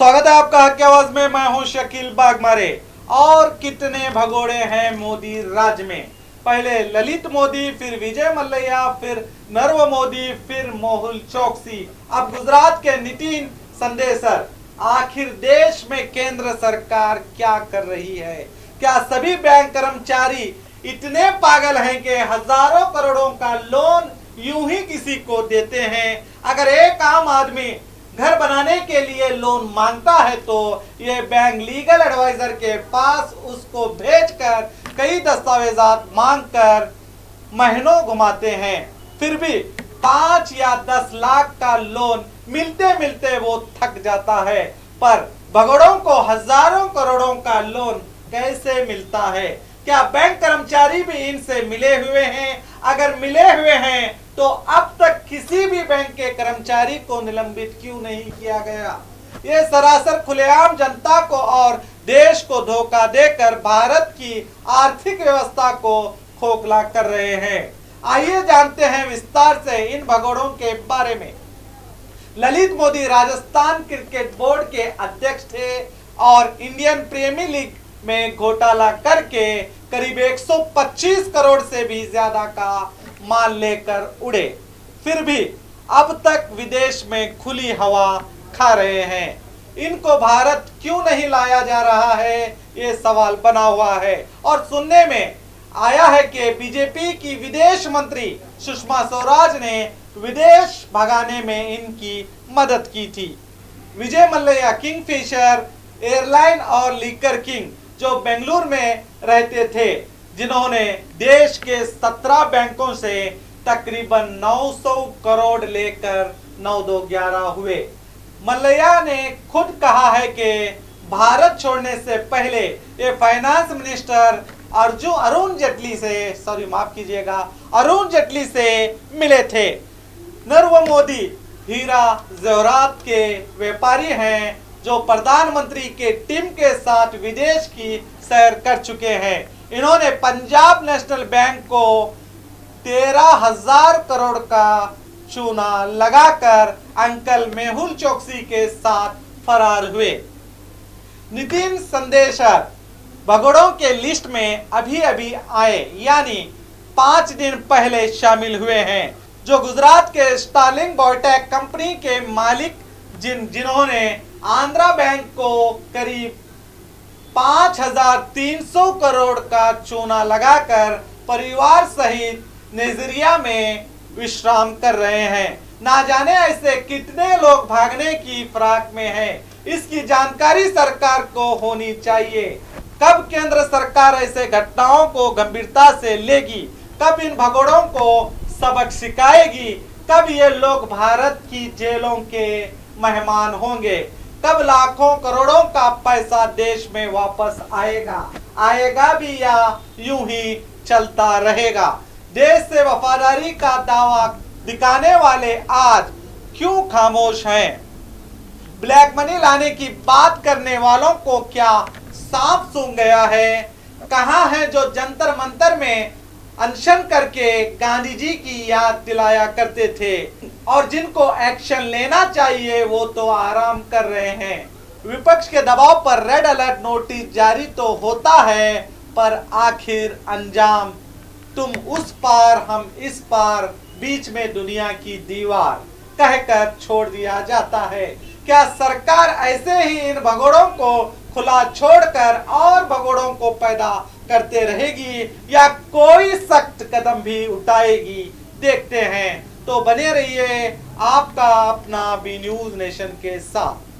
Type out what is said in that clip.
स्वागत है आपका हक की आवाज में। मैं हूं शकील बागमारे। और कितने भगोड़े हैं मोदी राज में। पहले ललित मोदी, फिर विजय मल्ल्या, फिर नरव मोदी, फिर मेहुल चोकसी, अब गुजरात के नितिन संदेशर। आखिर देश में केंद्र सरकार क्या कर रही है? क्या सभी बैंक कर्मचारी इतने पागल हैं कि हजारों करोड़ों का लोन यूं ही किसी को देते हैं? अगर एक आम आदमी घर बनाने के लिए लोन मांगता है तो ये बैंक लीगल एडवाइजर के पास उसको भेजकर कई दस्तावेजात मांगकर महीनों घुमाते हैं। फिर भी 5 या 10 लाख का लोन मिलते मिलते वो थक जाता है। पर भगोड़ों को हजारों करोड़ों का लोन कैसे मिलता है? क्या बैंक कर्मचारी भी इनसे मिले हुए हैं? अगर मिले हुए हैं तो अब तक किसी भी बैंक के कर्मचारी को निलंबित क्यों नहीं किया गया? ये सरासर खुलेआम जनता को और देश को धोखा देकर भारत की आर्थिक व्यवस्था को खोखला कर रहे हैं। आइए जानते हैं विस्तार से इन भगोड़ों के बारे में। ललित मोदी राजस्थान क्रिकेट बोर्ड के अध्यक्ष थे और इंडियन प्रीमियर लीग में घोटाला करके करीब 125 करोड़ से भी ज्यादा का माल लेकर उड़े। फिर भी अब तक विदेश में खुली हवा खा रहे हैं। इनको भारत क्यों नहीं लाया जा रहा है, ये सवाल बना हुआ है। और सुनने में आया है कि बीजेपी की विदेश मंत्री सुषमा स्वराज ने विदेश भगाने में इनकी मदद की थी। विजय मल्ल्या किंगफिशर एयरलाइन और लीकर किंग जो बेंगलुरु में रहते थे, जिन्होंने देश के 17 बैंकों से तकरीबन 900 करोड़ लेकर 9-2-11 हुए। मल्ल्या ने खुद कहा है कि भारत छोड़ने से पहले ये फाइनेंस मिनिस्टर अरुण जेटली से मिले थे। नरव मोदी हीरा ज़ेवरात के व्यापारी हैं जो प्रधानमंत्री के टीम के साथ विदेश की सैर कर चुके हैं। इन्होंने पंजाब नेशनल बैंक को 13,000 करोड़ का चूना लगाकर अंकल मेहुल चोकसी के साथ फरार हुए। नितिन संदेशर भगोड़ों के लिस्ट में अभी अभी आए, यानी 5 दिन पहले शामिल हुए हैं, जो गुजरात के स्टार्लिंग बायोटेक कंपनी के मालिक जिन्होंने आंध्रा बैंक को करीब 5,300 करोड़ का चूना लगाकर परिवार सहित नाइजीरिया में विश्राम कर रहे हैं। ना जाने ऐसे कितने लोग भागने की फिराक में हैं। इसकी जानकारी सरकार को होनी चाहिए। कब केंद्र सरकार ऐसे घटनाओं को गंभीरता से लेगी? कब इन भगोड़ों को सबक सिखाएगी? कब ये लोग भारत की जेलों के मेहमान होंगे? कब लाखों करोड़ों का पैसा देश में वापस आएगा भी या यूं ही चलता रहेगा? देश से वफादारी का दावा दिखाने वाले आज क्यों खामोश हैं? ब्लैक मनी लाने की बात करने वालों को क्या सांप सूंघ गया है? कहां है जो जंतर मंतर में अनशन करके गांधी जी की याद दिलाया करते थे और जिनको एक्शन लेना चाहिए वो तो आराम कर रहे हैं। विपक्ष के दबाव पर रेड अलर्ट नोटिस जारी तो होता है, पर आखिर अंजाम तुम उस पार हम इस पार, बीच में दुनिया की दीवार कहकर छोड़ दिया जाता है। क्या सरकार ऐसे ही इन भगोड़ों को खुला छोड़कर और भगोड़ों को पैदा करते रहेगी या कोई सख्त कदम भी उठाएगी? देखते हैं। तो बने रहिए आपका अपना बी न्यूज नेशन के साथ।